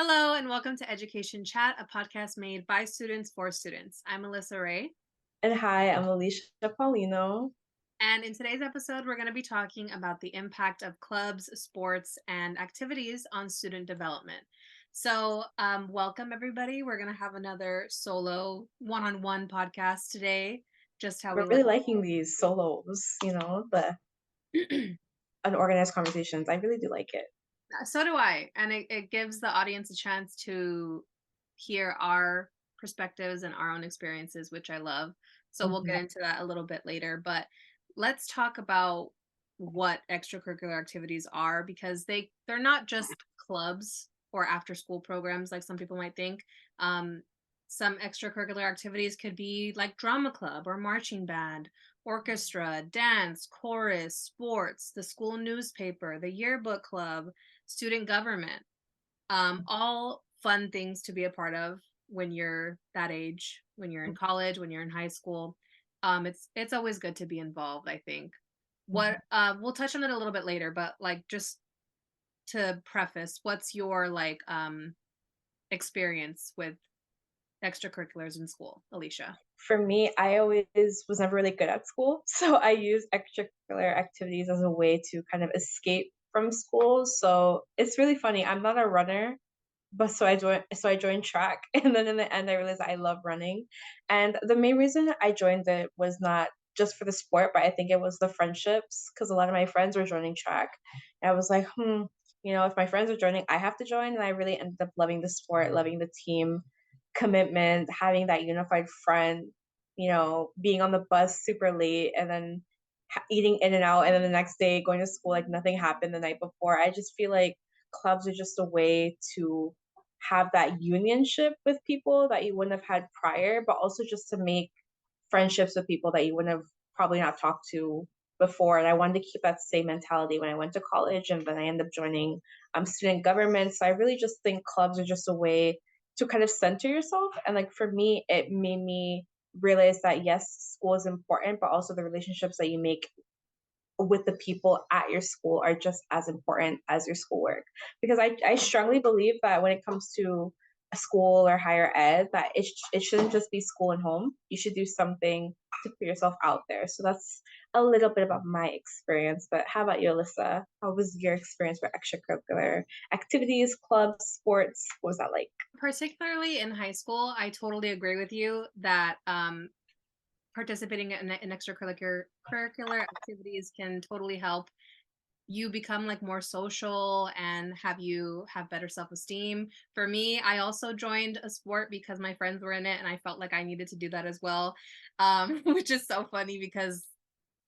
Hello and welcome to Education Chat, a podcast made by students for students. I'm Alyssa Ray, And hi, I'm Alicia Paulino. and in today's episode, we're going to be talking about the impact of clubs, sports, and activities on student development. Welcome everybody. We're going to have another solo one-on-one podcast today, just how we We're like. really liking these solos, the unorganized conversations. I really do like it. So do I, and it gives the audience a chance to hear our perspectives and our own experiences, which I love. So we'll Mhm. get into that a little bit later, but let's talk about what extracurricular activities are because they're not just clubs or after school programs like some people might think. Um, some extracurricular activities could be like drama club or marching band, orchestra, dance, chorus, sports, the school newspaper, the yearbook club, student government, all fun things to be a part of when you're that age, when you're in college, when you're in high school. It's always good to be involved, I think. What we'll touch on it a little bit later, but like just to preface, what's your experience with extracurriculars in school, Alicia? For me, I always was never really good at school, so I use extracurricular activities as a way to kind of escape from school. So it's really funny. I'm not a runner, but so I joined track, and then in the end I realized I love running. And the main reason I joined it was not just for the sport, but I think it was the friendships because a lot of my friends were joining track. And I was like, if my friends are joining, I have to join. And I really ended up loving the sport, loving the team commitment, having that unified front, being on the bus super late and then eating in and out, and then the next day going to school like nothing happened the night before. I just feel like clubs are just a way to have that unionship with people that you wouldn't have had prior, but also just to make friendships with people that you wouldn't have probably not talked to before. And I wanted to keep that same mentality when I went to college, and then I ended up joining student government. So I really just think clubs are just a way to kind of center yourself. And like for me, it made me realize that yes, school is important, but also the relationships that you make with the people at your school are just as important as your schoolwork. Because I strongly believe that when it comes to a school or higher ed, that it shouldn't just be school and home. You should do something to put yourself out there. So that's a little bit about my experience. But how about you, Alyssa? How was your experience with extracurricular activities, clubs, sports? What was that like? Particularly in high school, I totally agree with you that participating in extracurricular activities can totally help you become like more social and have better self-esteem. For me, I also joined a sport because my friends were in it and I felt like I needed to do that as well. Which is so funny because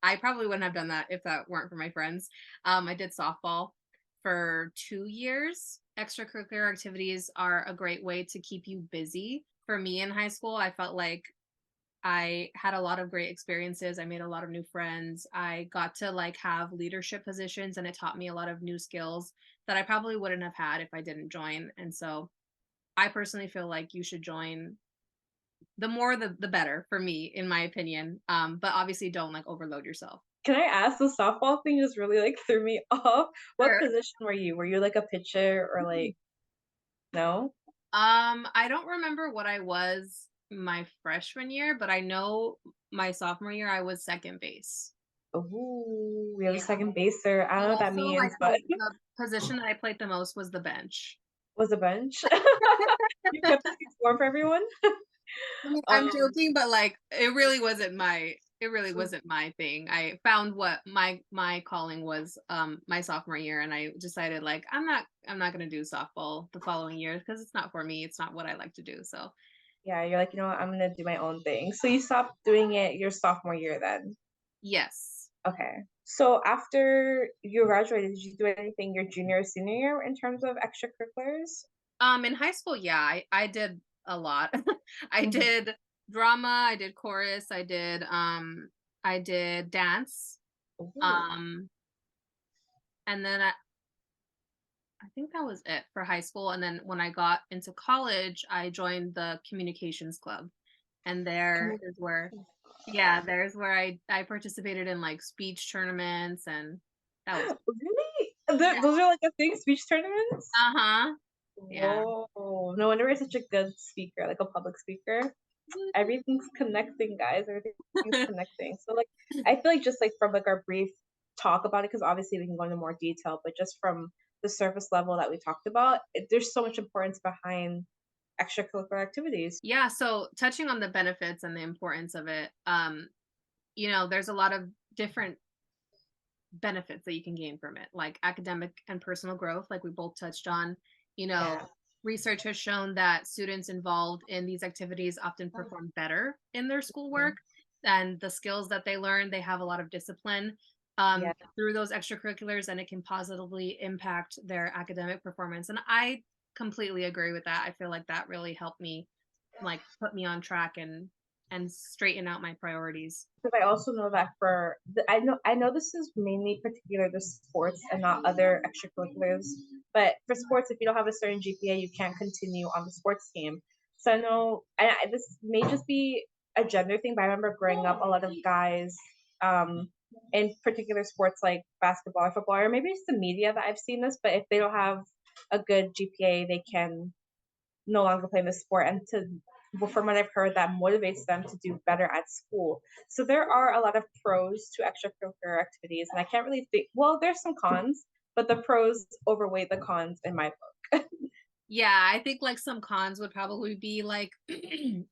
I probably wouldn't have done that if that weren't for my friends. I did softball for 2 years. Extracurricular activities are a great way to keep you busy. For me in high school, I felt like I had a lot of great experiences. I made a lot of new friends. I got to like have leadership positions and it taught me a lot of new skills that I probably wouldn't have had if I didn't join. And so I personally feel like you should join. The more the better for me in my opinion. But obviously don't like overload yourself. Can I ask, the softball thing just really like threw me off. What Sure. position were you? Were you like a pitcher or like no? I don't remember what I was my freshman year, but I know my sophomore year I was second base. Oh, we have a Yeah. second baser. I don't know what that Also, like means, but the position that I played the most was the bench. was a bench. You kept the seats warm for everyone. I mean, I'm Um, joking, but like it really wasn't my thing. I found what my calling was my sophomore year and I decided like I'm not going to do softball the following year because it's not for me. It's not what I like to do. So, yeah, you're like, what, I'm gonna do my own thing. So you stopped doing it your sophomore year then. yes. Okay. So after you graduated, did you do anything your junior or senior year in terms of extracurriculars? In high school, yeah, I did a lot. I Mhm. did drama, I did chorus, I did dance. Ooh. Um and then I think that was it for high school. And then when I got into college, I joined the communications club. And there is where, yeah, there's where I participated in like speech tournaments and that was, Really? yeah. Those are like a thing, speech tournaments? Uh-huh. Yeah. Whoa, no wonder you're such a good speaker, like a public speaker. Everything's connecting, guys. Everything's connecting. So, like, I feel like just like from like our brief talk about it, because obviously we can go into more detail, but just from the surface level that we talked about, there's so much importance behind extracurricular activities. Yeah, so touching on the benefits and the importance of it, there's a lot of different benefits that you can gain from it, like academic and personal growth, like we both touched on. You know, Yeah. research has shown that students involved in these activities often perform better in their schoolwork, Mhm. and the skills that they learn, they have a lot of discipline Yeah. through those extracurriculars, and it can positively impact their academic performance. And I completely agree with that. I feel like that really helped me, like, put me on track and straighten out my priorities. Because I also know that for I know this is mainly particular to sports and not other extracurriculars. But for sports, if you don't have a certain GPA, you can't continue on the sports team. So I know, and this may just be a gender thing, but I remember growing up, a lot of guys, um, in particular sports like basketball or football, or maybe it's the media that I've seen this. But if they don't have a good GPA, they can no longer play the sport, and to well, from what I've heard, that motivates them to do better at school. So there are a lot of pros to extracurricular activities, and I can't really think. Well, there's some cons, but the pros overweight the cons in my book. Yeah, I think like some cons would probably be like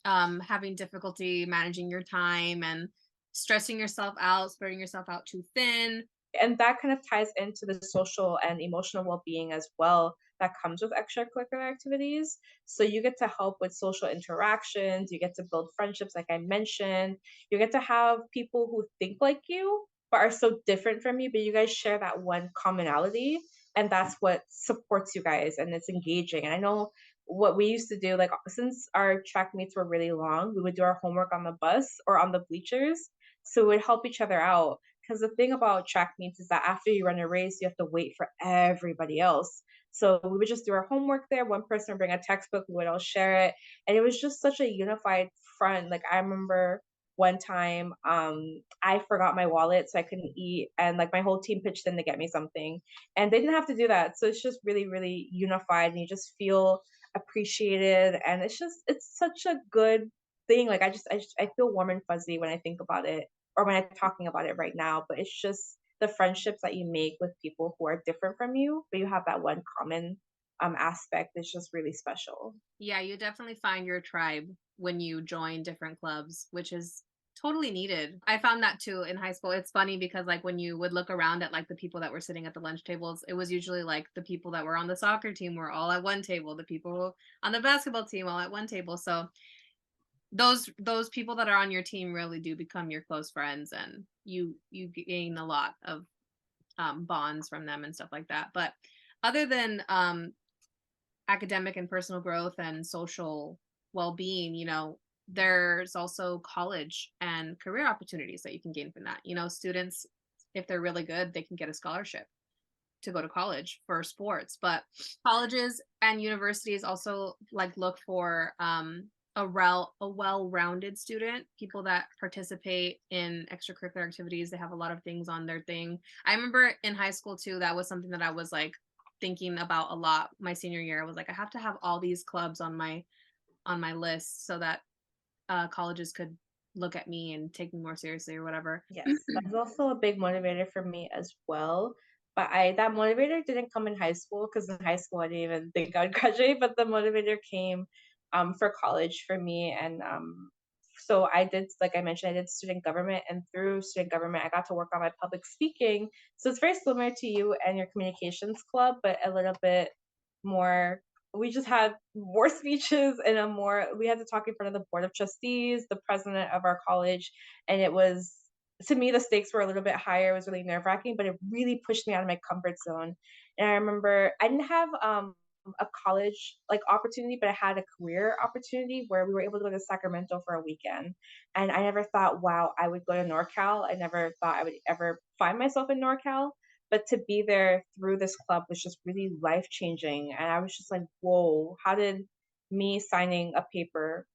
having difficulty managing your time and stressing yourself out, spreading yourself out too thin. And that kind of ties into the social and emotional well-being as well that comes with extracurricular activities. So you get to help with social interactions, you get to build friendships like I mentioned, you get to have people who think like you but are so different from you, but you guys share that one commonality, and that's what supports you guys and it's engaging. And I know what we used to do, like since our track meets were really long, we would do our homework on the bus or on the bleachers, so we'd help each other out, because the thing about track meets is that after you run a race, you have to wait for everybody else. So we would just do our homework there. One person would bring a textbook, we would all share it. And it was just such a unified front. Like I remember one time, I forgot my wallet, so I couldn't eat. And like my whole team pitched in to get me something. And they didn't have to do that. So it's just really, really unified, and you just feel appreciated. And it's such a good thing. Like I feel warm and fuzzy when I think about it, or when I'm talking about it right now, but it's just the friendships that you make with people who are different from you, but you have that one common aspect is just really special. Yeah, you definitely find your tribe when you join different clubs, which is totally needed. I found that too in high school. It's funny because like when you would look around at like the people that were sitting at the lunch tables, it was usually like the people that were on the soccer team were all at one table, the people on the basketball team all at one table. So those people that are on your team really do become your close friends, and you gain a lot of bonds from them and stuff like that. But other than academic and personal growth and social well-being, there's also college and career opportunities that you can gain from that. Students, if they're really good, they can get a scholarship to go to college for sports. But colleges and universities also like look for a well-rounded student, people that participate in extracurricular activities. They have a lot of things on their thing. I remember in high school too, that was something that I was like thinking about a lot my senior year. I was like, I have to have all these clubs on my list so that colleges could look at me and take me more seriously or whatever. Yes, that's also a big motivator for me as well. But I that motivator didn't come in high school, because in high school I didn't even think I'd graduate. But the motivator came for college for me, and so I did, like I mentioned, I did student government, and through student government I got to work on my public speaking. So it's very similar to you and your communications club, but a little bit more. We just had more speeches and a more. We had to talk in front of the board of trustees, the president of our college, and it was, to me, the stakes were a little bit higher. It was really nerve wracking, but it really pushed me out of my comfort zone. And I remember I didn't have a college like opportunity, but I had a career opportunity where we were able to go to Sacramento for a weekend. And I never thought, wow, I would go to NorCal. I never thought I would ever find myself in NorCal. But to be there through this club was just really life changing. And I was just like, whoa, how did me signing a paper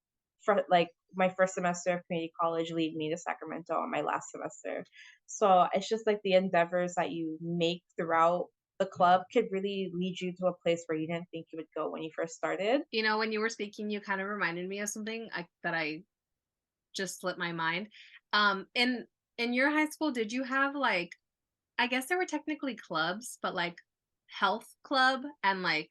for like my first semester of community college lead me to Sacramento on my last semester? So it's just like the endeavors that you make throughout the club could really lead you to a place where you didn't think you would go when you first started. You know, when you were speaking, you kind of reminded me of something that I just slipped my mind. In your high school, did you have like, I guess there were technically clubs, but like health club and like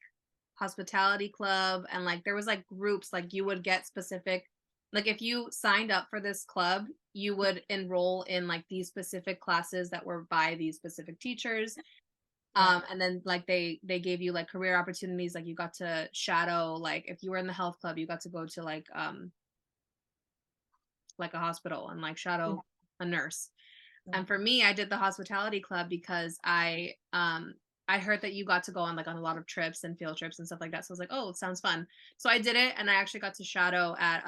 hospitality club, and like there was like groups, like you would get specific, like if you signed up for this club, you would enroll in like these specific classes that were by these specific teachers. Yeah. And then like they gave you like career opportunities, like you got to shadow, like if you were in the health club, you got to go to like a hospital and like Yeah. shadow a nurse. Yeah. And for me, I did the hospitality club because I heard that you got to go on like on a lot of trips and field trips and stuff like that. So I was like, oh, it sounds fun. So I did it, and I actually got to shadow at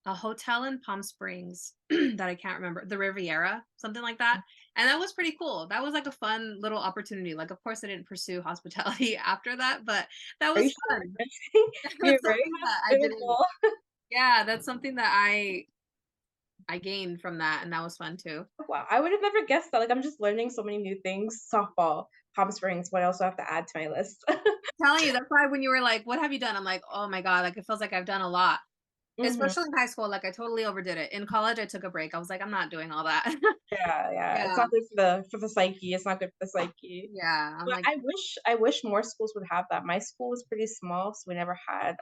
a hotel in Palm Springs that I can't remember, the Riviera, something like that. And that was pretty cool. That was like a fun little opportunity. Like, of course, I didn't pursue hospitality after that, but that Are you was sure? fun. You're That's very something that I didn't. hospitable. Yeah, that's something that I gained from that, and that was fun too. Wow, I would have never guessed that. Like, I'm just learning so many new things. Softball, Palm Springs. What else do I have to add to my list? Telling you, that's why when you were like, "What have you done?" I'm like, "Oh my god!" Like it feels like I've done a lot, Mhm. especially in high school. Like I totally overdid it. In college, I took a break. I was like, "I'm not doing all that." Yeah, yeah. It's Yeah, not good for the psyche. It's not good for the psyche. yeah. I'm But like, I wish more schools would have that. My school was pretty small, so we never had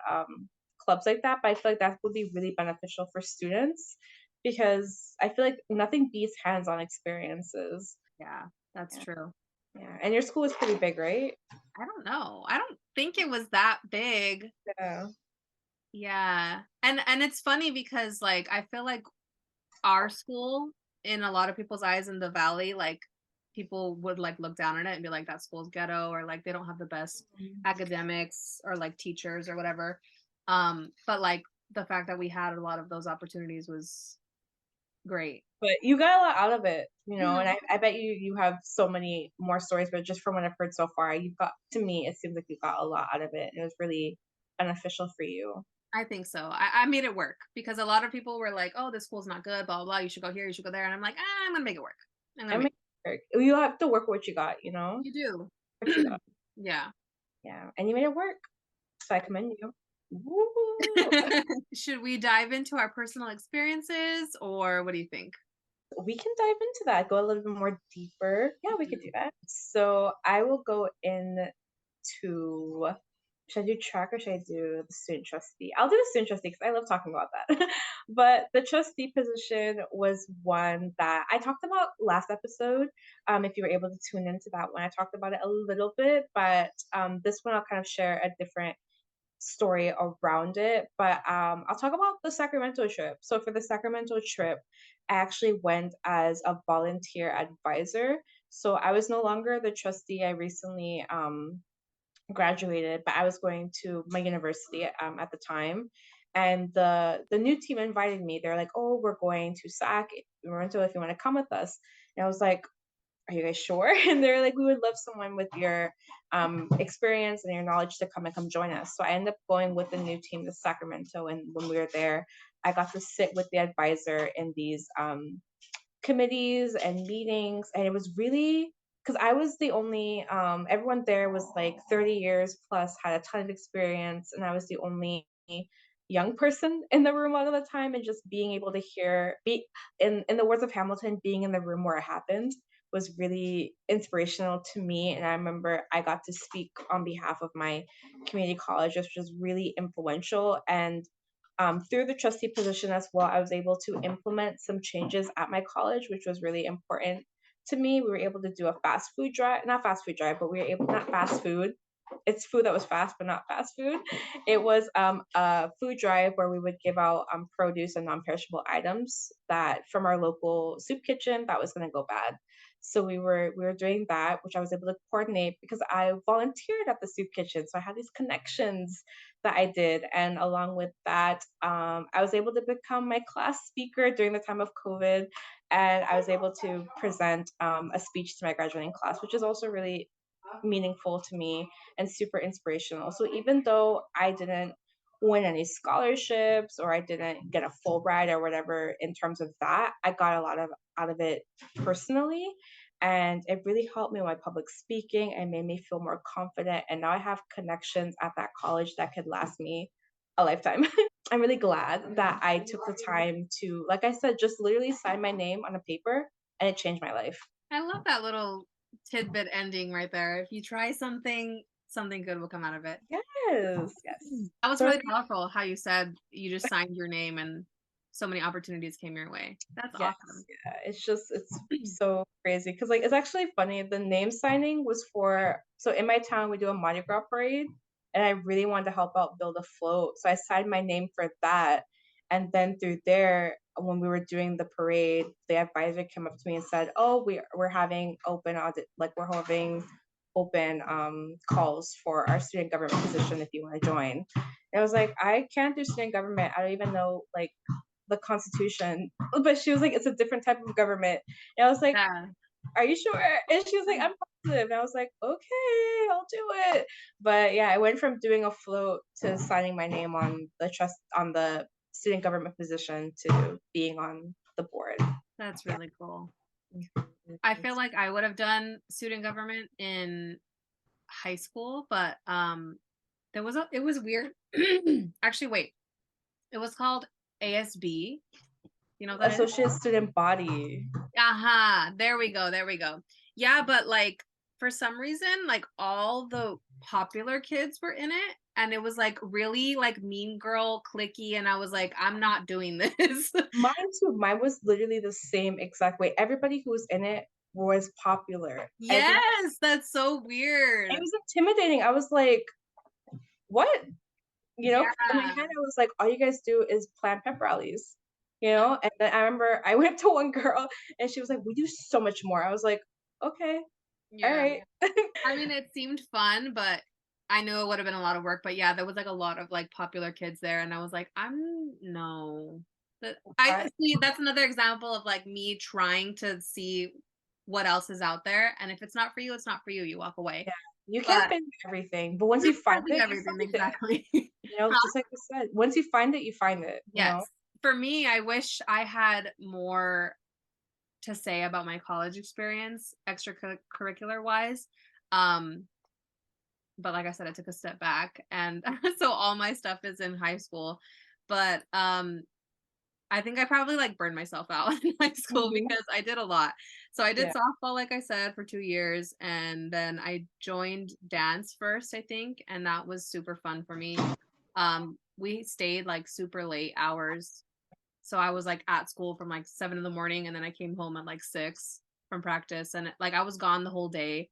clubs like that. But I feel like that would be really beneficial for students because I feel like nothing beats hands-on experiences. yeah, that's Yeah, true. yeah. And your school is pretty big, right? I don't know. I don't think it was that big. Yeah. Yeah, and it's funny because like I feel like our school, in a lot of people's eyes in the valley, like people would like look down on it and be like, that school's ghetto, or like they don't have the best Mhm. academics or like teachers or whatever. But like the fact that we had a lot of those opportunities was great. But you got a lot out of it, you know, and Mhm. I bet you have so many more stories, but just from what I've heard so far, you've got to me, it seems like you got a lot out of it. It was really beneficial for you. I think so. I made it work because a lot of people were like, oh, this school's not good, blah blah blah, you should go here, you should go there, and I'm like, ah, I'm gonna make it work. I'm gonna I make mean, you have to work with what you got, you know? You What you do. got. Yeah. Yeah, and you made it work, so I commend you. Woo! Should we dive into our personal experiences, or what do you think? We can dive into that, go a little bit more deeper. Yeah, we could Mhm. do that. So I will go into should I do track or should I do the student trustee? I'll do the student trustee because I love talking about that. But the trustee position was one that I talked about last episode. If you were able to tune into that one, I talked about it a little bit, but this one I'll kind of share a different story around it. But I'll talk about the Sacramento trip. So for the Sacramento trip, I actually went as a volunteer advisor. So I was no longer the trustee. I recently graduated, but I was going to my university at the time. And the new team invited me. They're like, "Oh, we're going to Toronto if you want to come with us." And I was like, "Are you guys sure?" And they're like, "We would love someone with your experience and your knowledge to come join us." So I ended up going with the new team to Sacramento. And when we were there, I got to sit with the advisor in these committees and meetings, and it was really because I was the only everyone there was like 30 years plus, had a ton of experience, and I was the only young person in the room all of the time, and just being able to be in the words of Hamilton, being in the room where it happened was really inspirational to me. And I remember I got to speak on behalf of my community college, which was really influential. And through the trustee position as well, I was able to implement some changes at my college, which was really important to me. We were able to do a fast food drive, not fast food drive, but we were able, not fast food. It's food that was fast, but not fast food. It was a food drive where we would give out produce and non-perishable items that from our local soup kitchen that was going to go bad. So we were doing that, which I was able to coordinate because I volunteered at the soup kitchen. So I had these connections that I did. And along with that, I was able to become my class speaker during the time of COVID. And I was able to present a speech to my graduating class, which is also really meaningful to me and super inspirational. So even though I didn't win any scholarships or I didn't get a full ride or whatever in terms of that, I got a lot of out of it personally. and it really helped me with my public speaking and made me feel more confident. And now I have connections at that college that could last me a lifetime. I'm really glad that I took the time to, like I said, just literally sign my name on a paper, and it changed my life. I love that little tidbit ending right there. If you try something, something good will come out of it. Yes, yes. That was So really powerful how you said you just signed your name and so many opportunities came your way. That's yes, awesome. yeah, it's so crazy because like, it's actually funny, the name signing was for, so in my town, we do a Mardi Gras parade, and I really wanted to help out build a float, so I signed my name for that, and then through there, when we were doing the parade, the advisor came up to me and said, "Oh, we're having open audit, like, we're having open, calls for our student government position if you wanna join." And I was like, "I can't do student government, I don't even know, like, the Constitution." But she was like, "It's a different type of government." And I was like, Yeah. "Are you sure?" And she was like, "I'm positive." And I was like, "Okay, I'll do it." But yeah, I went from doing a float to signing my name on the student government position to being on the board. That's Yeah. really cool. I Mhm. feel like I would have done student government in high school, but it was weird. Actually, wait. It was called ASB. You know what that is? Associate student body. Aha, there we go, there we go. Yeah, but, like, for some reason, like, all the popular kids were in it, and it was, like, really, like, mean girl clicky, and I was like, "I'm not doing this." Mine too. Mine was literally the same exact way. Everybody who was in it was popular. Everybody. Yes, that's so It weird. was intimidating. I was like, "What?" You know? 'Cause in my Yeah, head, I was like, "All you guys do is plan pep rallies," you know? And then I remember I went to one girl, and she was like, "We do so much more." I was like, "Okay, yeah. alright." I mean, it seemed fun, but I knew it would have been a lot of work, but yeah, there was, like, a lot of, like, popular kids there, and I was like, "I'm no." But I Right? see, that's another example of, like, me trying to see what else is out there, and if it's not for you, it's not for you, you walk away. Yeah. You can't But fit into everything, but once you you find can't do it, you everything, find it. exactly. You know, just like you said, once you find it, you know? Yes. For me, I wish I had more to say about my college experience, extracurricular wise. Um, but like I said, I took a step back, and so all my stuff is in high school. But I think I probably like burned myself out in high school Mhm. because I did a lot. So I did Yeah. softball, like I said, for 2 years, and then I joined dance first, I think, and that was super fun for me. We stayed like super late hours, so I was like at school from like 7 in the morning, and then I came home at like 6 from practice, and like I was gone the whole day,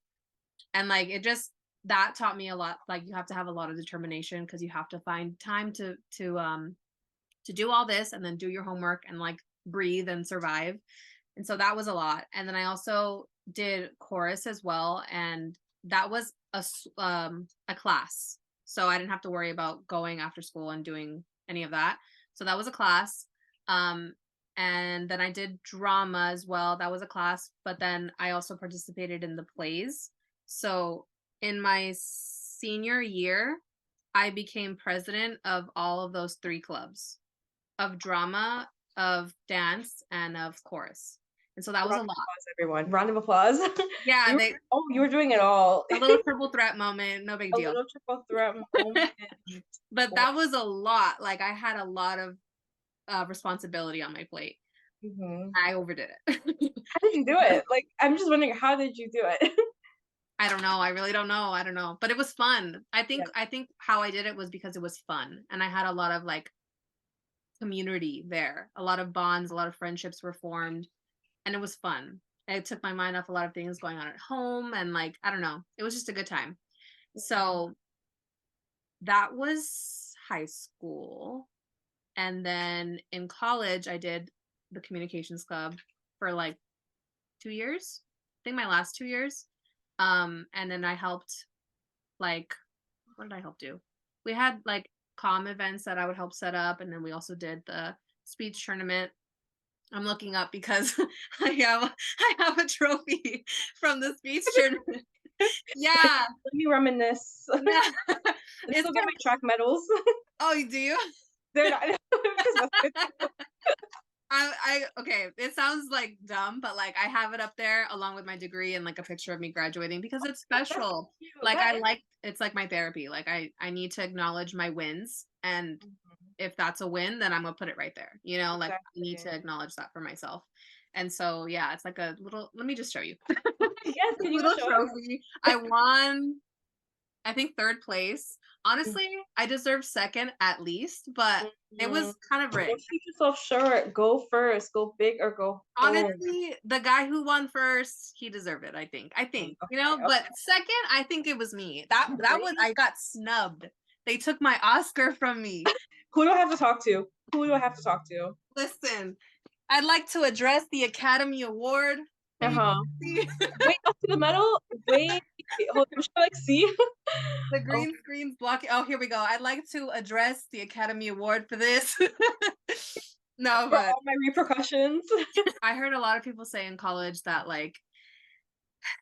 and like it just that taught me a lot. Like you have to have a lot of determination because you have to find time to do all this and then do your homework and like breathe and survive. And so that was a lot. And then I also did chorus as well, and that was a class. So I didn't have to worry about going after school and doing any of that. So that was a class. Um and then I did drama as well. That was a class, but then I also participated in the plays. So in my senior year, I became president of all of those three clubs, of drama, of dance, and of chorus. And so that was Round a of lot. applause, everyone. Round of applause. Yeah, You were they you were doing it all. a little triple threat moment, no big A deal. little triple threat moment. But Wow. that was a lot. Like I had a lot of responsibility on my plate. Mhm. I overdid it. How did you do it? Like, I'm just wondering, how did you do it? I don't know. I really don't know. I don't know. But it was fun. Yeah. I think how I did it was because it was fun, and I had a lot of like community there. A lot of bonds, a lot of friendships were formed, and it was fun. It took my mind off a lot of things going on at home, and like I don't know, it was just a good time. Mhm. So that was high school, and then in college I did the communications club for like 2 years. I think my last 2 years. And then I helped, like, what did I help do? We had like events that I would help set up, and then we also did the speech tournament. I'm looking up because I have a trophy from the speech tournament. Yeah, Let me reminisce. yeah. I It's still get kind my of, track medals. oh, do you? They're not because that's good. Okay, it sounds like dumb, but like I have it up there along with my degree and like a picture of me graduating because it's That's special. cute. Like That I is like it's like my therapy. Like I need to acknowledge my wins, and mhm, if that's a win, then I'm gonna put it right there. You know, like I need exactly. to acknowledge that for myself. And so yeah, it's like a little, let me just show you. Okay, yes, This can you go little show us? trophy. I won, I think, third place. Mhm, Honestly, I deserve second at least, but it mhm. was kind of Don't rigged. shoot yourself short. Go first. Go big or go home. Honestly, the guy who won first, he deserved it, I think. You Okay, know, but okay. second, I think it was me. That was, Really? I got snubbed. They took my Oscar from me. Who do I have to talk to? Who do I have to talk to? Listen, I'd like to address the Academy Award. Here Uh-huh. you see Wait, up to the medal? Wait, hold on, should I, like, see? the Oh, green screen's blocking. Oh, here we go. I'd like to address the Academy Award for this. No, for but all my repercussions. I heard a lot of people say in college that like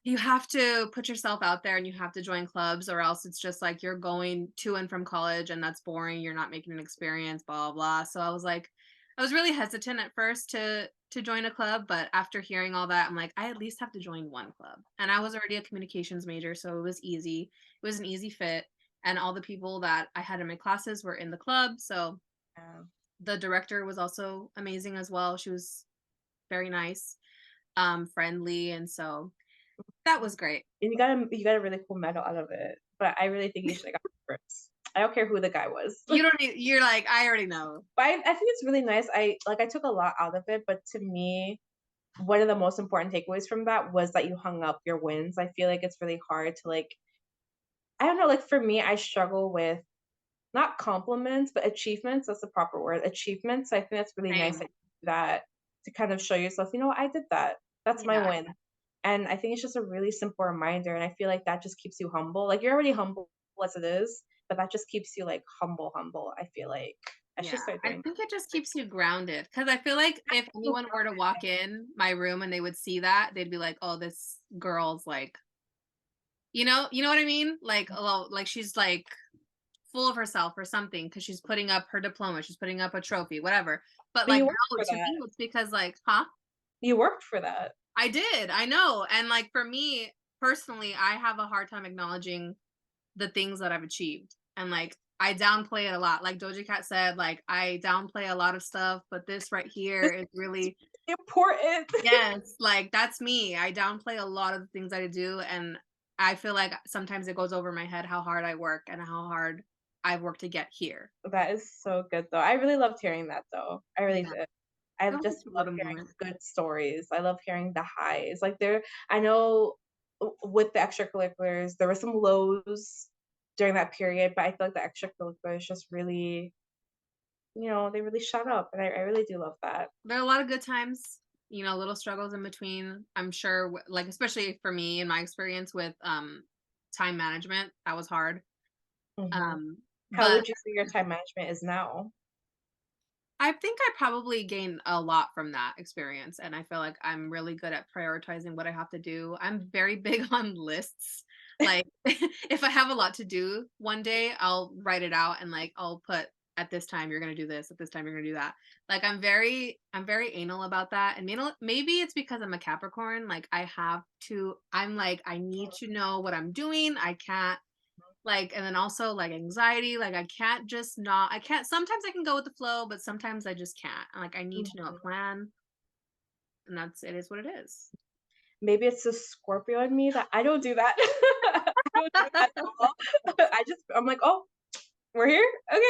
you have to put yourself out there and you have to join clubs or else it's just like you're going to and from college and that's boring, you're not making an experience, blah blah blah. So I was like, I was really hesitant at first to join a club, but after hearing all that I'm like, I at least have to join one club. And I was already a communications major, so it was easy. It was an easy fit, and all the people that I had in my classes were in the club. So Yeah. the director was also amazing as well. She was very nice, friendly, and so that was great. And you got a really cool medal out of it, but I really think you should have got first. I don't care who the guy was. You don't need, you're like, I already know. But I think it's really nice. I took a lot out of it, but to me, one of the most important takeaways from that was that you hung up your wins. I feel like it's really hard to like I don't know, like for me, I struggle with not compliments, but achievements. That's the proper word. Achievements. I think that's really nice Same. that you do that to kind of show yourself, you know what, I did that. That's my Yeah. win. And I think it's just a really simple reminder. And I feel like that just keeps you humble. Like you're already humble as it is, but that just keeps you like humble, humble. I feel like I should Yeah. start I doing think it just keeps you grounded. Cause I feel like if that. anyone were to walk in my room and they would see that, they'd be like, oh, this girl's like, you know what I mean? Like, oh, like she's like full of herself or something because she's putting up her diploma, she's putting up a trophy, whatever. But But like you worked no, for to that. me, it's because like, huh? You worked for that. I did. I know. And like for me personally, I have a hard time acknowledging the things that I've achieved. And like I downplay it a lot. Like Doja Cat said, like I downplay a lot of stuff, but this right here This is really, is important. yes, like that's me. I downplay a lot of the things I do, and I feel like sometimes it goes over my head how hard I work and how hard I've worked to get here. That is so good though. I really loved hearing that though. I really Yeah. did. I It was just a love little hearing moment. good stories. I love hearing the highs. Like there I know with the extracurriculars, there were some lows during that period, but I feel like the extracurriculars just really, they really shut up. And I really do love that. There are a lot of good times, little struggles in between. I'm sure, like especially for me in my experience with time management, that was hard. Hmm. Um, How but would you say your time management is now? I think I probably gained a lot from that experience, and I feel like I'm really good at prioritizing what I have to do. I'm very big on lists. Like, if I have a lot to do one day, I'll write it out and like I'll put at this time you're gonna do this, at this time you're gonna do that. Like I'm very anal about that, and maybe it's because I'm a Capricorn. Like I have to. I'm like I need to know what I'm doing. I can't like, and then also like anxiety, like I can't just not, I can't, sometimes I can go with the flow, but sometimes I just can't. Like I need to know a Mhm. plan, and it is what it is. Maybe it's the Scorpio in me that I don't do that. I don't do that at all. I'm like, oh, we're here? Okay.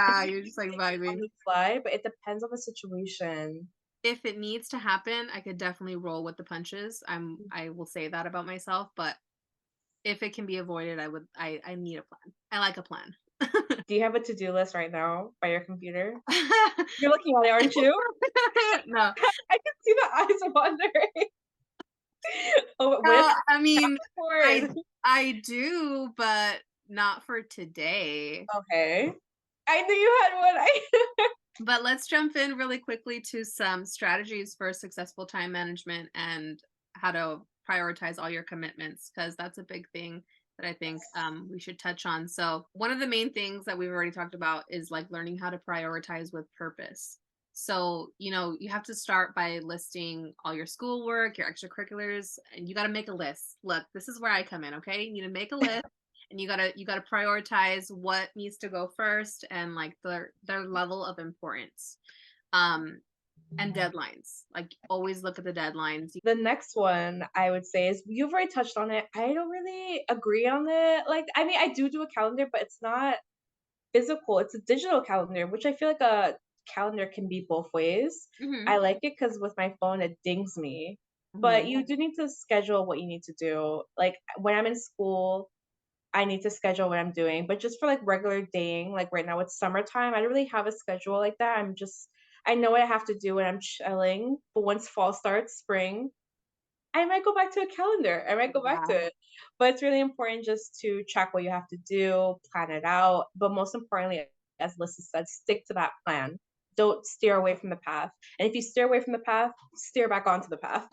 I Yeah, think you're just like things on vibing. the fly, but it depends on the situation. If it needs to happen, I could definitely roll with the punches. I will say that about myself, but if it can be avoided, I need a plan. I like a plan. Do you have a to-do list right now by your computer? You're looking at it, aren't you? No, I can see the eyes wandering. Oh, what if I mean, I Capricorn? I do, but not for today. Okay. I knew you had one. I But let's jump in really quickly to some strategies for successful time management and how to prioritize all your commitments, because that's a big thing that I think we should touch on. So, one of the main things that we've already talked about is like learning how to prioritize with purpose. So, you have to start by listing all your schoolwork, your extracurriculars, and you got to make a list. Look, this is where I come in, okay? You need to make a list and you got to prioritize what needs to go first and like their level of importance. Um and deadlines. Like always look at the deadlines. The next one I would say is you've already touched on it. I don't really agree on it. Like, I mean, I do a calendar, but it's not physical. It's a digital calendar, which I feel like a calendar can be both ways. Mhm. I like it because with my phone, it dings me. But Mhm. you do need to schedule what you need to do. Like when I'm in school, I need to schedule what I'm doing. But just for like regular daying, like right now it's summertime, I don't really have a schedule like that. I know what I have to do when I'm chilling. But once fall starts, spring, I might go back to a calendar. I might go back to Yeah. it. But it's really important just to track what you have to do, plan it out. But most importantly, as Lissa said, stick to that plan. Don't steer away from the path. And if you steer away from the path, steer back onto the path.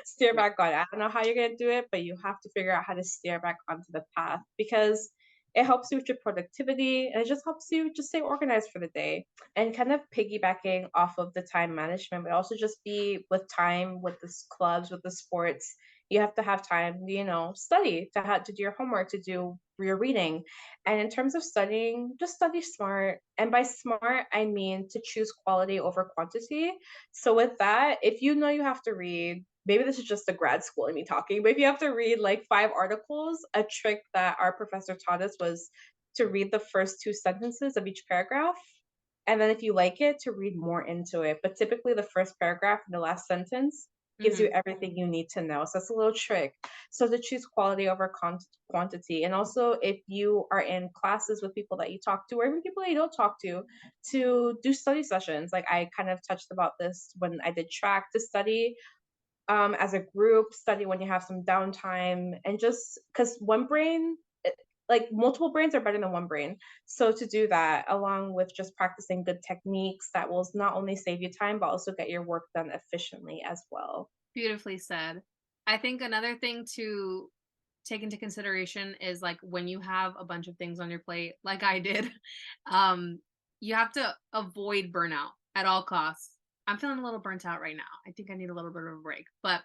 Steer Right. back on. I don't know how you're going to do it, but you have to figure out how to steer back onto the path because it helps you with your productivity and it just helps you just stay organized for the day. And kind of piggybacking off of the time management, but also just be with time with the clubs, with the sports. You have to have time, study to do your homework, to do your reading. And in terms of studying, just study smart. And by smart, I mean to choose quality over quantity. So with that, if you know you have to read, maybe this is just a grad school in me talking, but if you have to read like 5 articles, a trick that our professor taught us was to read the first 2 sentences of each paragraph and then if you like it, to read more into it. But typically the first paragraph and the last sentence gives you Mhm. everything you need to know. So that's a little trick. So to choose quality over quantity. And also if you are in classes with people that you talk to or even people that you don't talk to do study sessions. Like I kind of touched about this when I did track to study as a group, study when you have some downtime, and just because one brain, like multiple brains are better than one brain. So to do that, along with just practicing good techniques that will not only save you time, but also get your work done efficiently as well. Beautifully said. I think another thing to take into consideration is like when you have a bunch of things on your plate, like I did, um, you have to avoid burnout at all costs. I'm feeling a little burnt out right now. I think I need a little bit of a break, but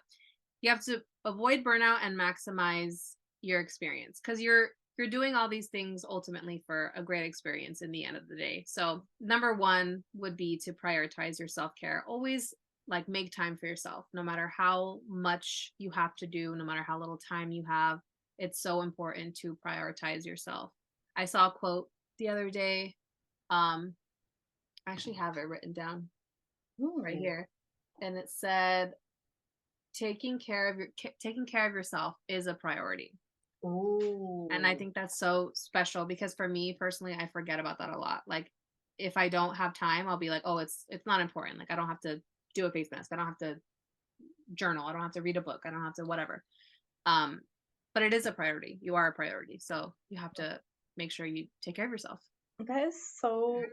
you have to avoid burnout and maximize your experience because you're doing all these things ultimately for a great experience in the end of the day. So number one would be to prioritize your self-care. Always like make time for yourself, no matter how much you have to do, no matter how little time you have. It's so important to prioritize yourself. I saw a quote the other day. I actually have it written down right Ooh. here, and it said, taking care of yourself is a priority. And I Ooh. think that's so special because for me personally, I forget about that a lot. Like if I don't have time, I'll be like, oh, it's not important. Like I don't have to do a face mask. I don't have to journal. I don't have to read a book. I don't have to whatever. Um, but it is a priority. You are a priority. So you have to make sure you take care of yourself. That's so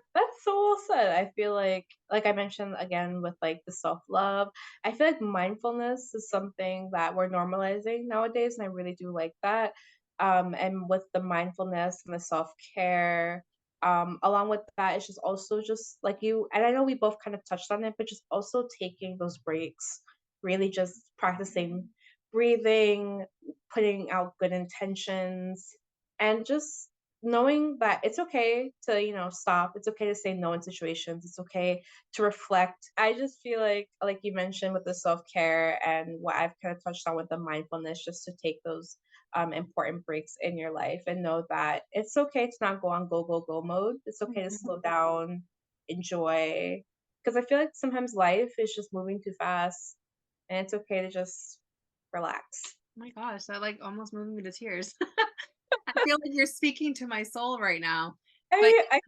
well said. I feel like I mentioned again with like the self-love, I feel like mindfulness is something that we're normalizing nowadays, and I really do like that. And with the mindfulness and the self-care, along with that, it's just also just like you, and I know we both kind of touched on it, but just also taking those breaks, really just practicing breathing, putting out good intentions, and just knowing that it's okay to stop, it's okay to say no in situations, it's okay to reflect. I just feel like you mentioned with the self-care and what I've kind of touched on with the mindfulness, just to take those important breaks in your life and know that it's okay to not go on go go go mode. It's okay to Mhm. slow down, enjoy, because I feel like sometimes life is just moving too fast and it's okay to just relax. Oh my gosh, that like almost moved me to tears. I feel like you're speaking to my soul right now. But I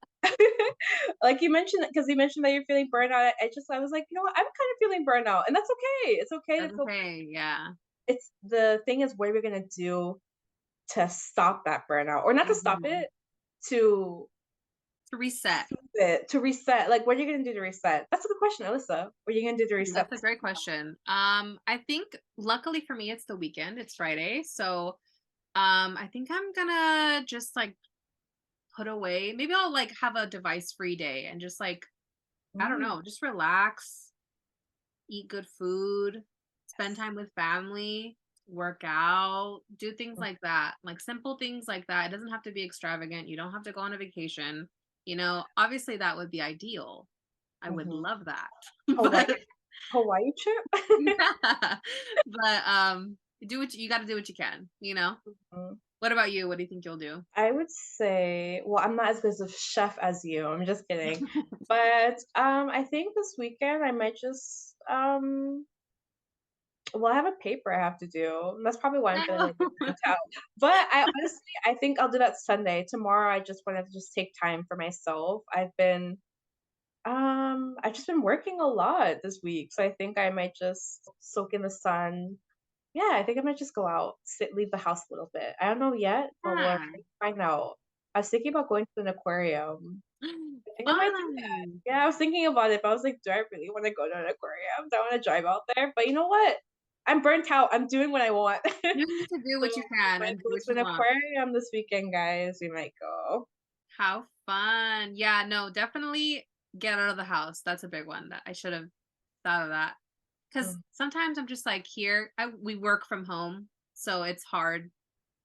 like you mentioned because you mentioned that you're feeling burnout. I was like, I'm kind of feeling burnout, and that's okay. It's okay to that's feel. okay. Yeah. It's the thing is, what are we gonna do to stop that burnout, or not to stop Mhm. it, to To reset. to reset? Like, what are you gonna do to reset? That's a good question, Alyssa. What are you gonna do to reset? That's a great question. I think luckily for me it's the weekend. It's Friday. So I think I'm gonna just like put away. Maybe I'll like have a device free day and just like I don't Mm, know, just relax, eat good food, spend time with family, work out, do things like that. Like simple things like that. It doesn't have to be extravagant. You don't have to go on a vacation. Obviously that would be ideal. I would mhm. love that. Hawaii But Hawaii trip? yeah. But do what you got to do what you can. Mm. What about you? What do you think you'll do? I would say, well, I'm not as good as a chef as you. I'm just kidding. But I think this weekend I might just well, I have a paper I have to do. That's probably why I'm feeling a No. little bit burnt out. But I think I'll do that Sunday. Tomorrow I just wanted to just take time for myself. I've just been working a lot this week. So I think I might just soak in the sun. Yeah, I think I might just go out, leave the house a little bit. I don't know yet, but we're Yeah. gonna find out. I was thinking about going to an aquarium. I think I might do that. Fun. Yeah, I was thinking about it, but I was like, do I really want to go to an aquarium? Do I want to drive out there? But you know what? I'm burnt out. I'm doing what I want. You need to do So what you we can might and do go what to you an want. aquarium this weekend, guys. We might go. How fun. Yeah, no, definitely get out of the house. That's a big one that I should have thought of that. Because Mm, sometimes I'm just like here, we work from home, so it's hard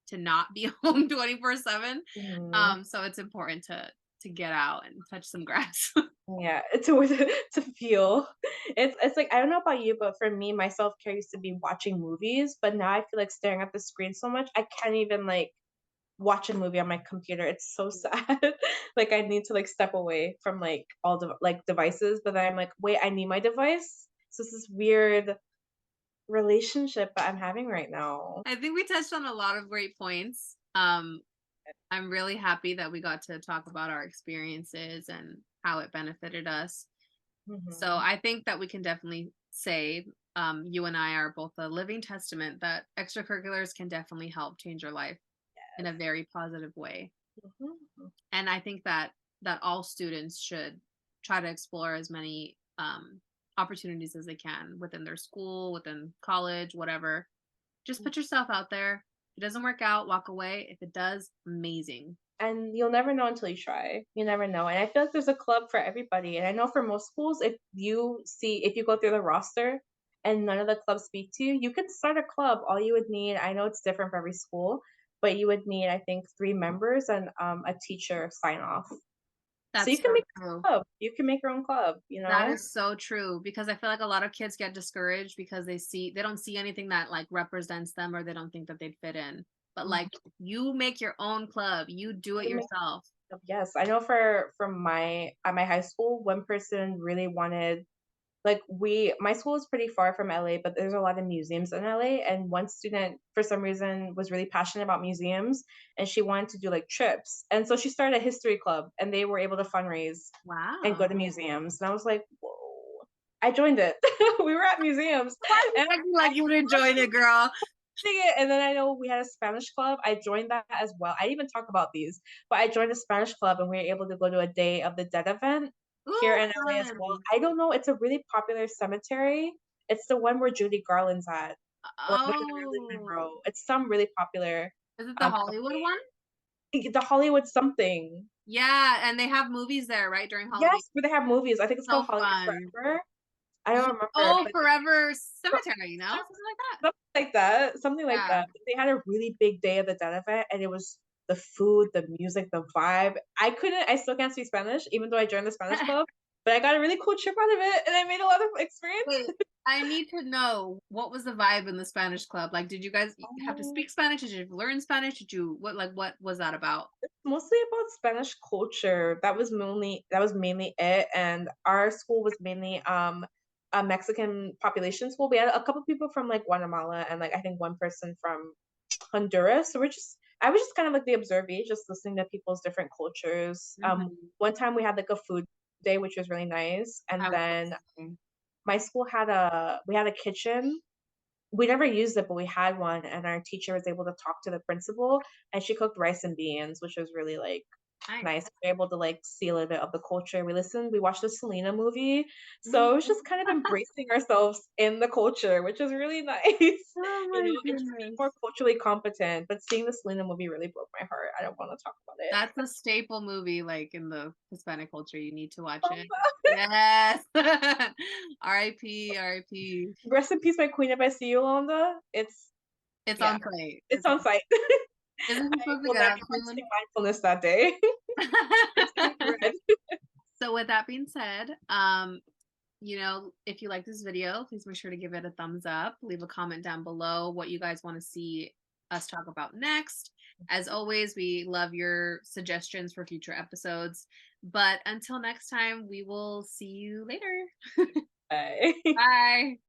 to not be home 24/7. mhm. So it's important to get out and touch some grass. Yeah, to feel. It's like I don't know about you, but for me, my self-care used to be watching movies, but now I feel like staring at the screen so much, I can't even like watch a movie on my computer. It's so sad. Like I need to like step away from like all the like devices, but then I'm like, wait, I need my device. So it's this weird relationship that I'm having right now. I think we touched on a lot of great points. I'm really happy that we got to talk about our experiences and how it benefited us. So Mhm. I think that we can definitely say you and I are both a living testament that extracurriculars can definitely help change your life in a very positive way. Mhm. And I think that all students should try to explore as many opportunities as they can within their school, within college, whatever. Just put yourself out there. If it doesn't work out, walk away. If it does, amazing. And you'll never know until you try. You never know. And I feel like there's a club for everybody. And I know for most schools, if you go through the roster and none of the clubs speak to you, you can start a club. All you would need, I know it's different for every school, but you would need, I think, 3 members and a teacher sign off. So you That's can so make true. a club. You can make your own club, you That know? is so true because I feel like a lot of kids get discouraged because they don't see anything that like represents them or they don't think that they'd fit in. But Mhm. like you make your own club, you do it You make yourself. Yes, I know for from my at my high school, one person really wanted like my school is pretty far from LA, but there's a lot of museums in LA. And one student, for some reason, was really passionate about museums and she wanted to do like trips. And so she started a history club and they were able to fundraise and go Wow. to museums. And I was like, whoa. I joined it. We were at museums Why are you and acting like you enjoyed it, girl? it. And then I know we had a Spanish club. I joined that as well. I didn't even talk about these, but I joined a Spanish club and we were able to go to a Day of the Dead event here Ooh, in LA as well. fun. I don't know. It's a really popular cemetery. It's the one where Judy Garland's at, or the one Marilyn Oh, Monroe. It's some really popular is it the Hollywood cemetery. one? The Hollywood something. Yeah, and they have movies there, right, during Halloween. Yes, where they have movies. I think it's called So Hollywood fun. Forever. I don't remember, Oh, but Forever Cemetery, something like that. something like that, something like Yeah. that. They had a really big Day of the Dead event, and it was the food, the music, the vibe. I still can't speak Spanish, even though I joined the Spanish club, but I got a really cool trip out of it, and I made a lot of experience. Wait, I need to know what was the vibe in the Spanish club? Like, did you guys have to Um, speak Spanish? Did you learn Spanish? What was that about? Mostly about Spanish culture. That was mainly it, and our school was mainly a Mexican population school. We had a couple people from like Guatemala and like I think one person from Honduras. So I was just kind of like the observee, just listening to people's different cultures. Mhm. One time we had like a food day, which was really nice. And I was then listening. my school we had a kitchen. We never used it, but we had one, and our teacher was able to talk to the principal, and she cooked rice and beans, which was really like Nice. nice. We're able to, like, see a little bit of the culture. We watched the Selena movie, so it was Mhm. just kind of embracing ourselves in the culture, which is really nice, Oh you my know, and just being goodness. more culturally competent, but seeing the Selena movie really broke my heart. I don't wanna talk about it. That's a staple movie, like, in the Hispanic culture, you need to watch Oh, it. no. Yes. R.I.P., R.I.P. Rest in peace, my queen, if I see you, Yolanda. It's Yeah, on site. it's on site. Isn't he I supposed to will get not out be soon? practicing mindfulness that day. It's gonna be red. So with that being said, if you like this video, please make sure to give it a thumbs up. Leave a comment down below what you guys want to see us talk about next. As always, we love your suggestions for future episodes. But until next time, we will see you later. Bye. Bye.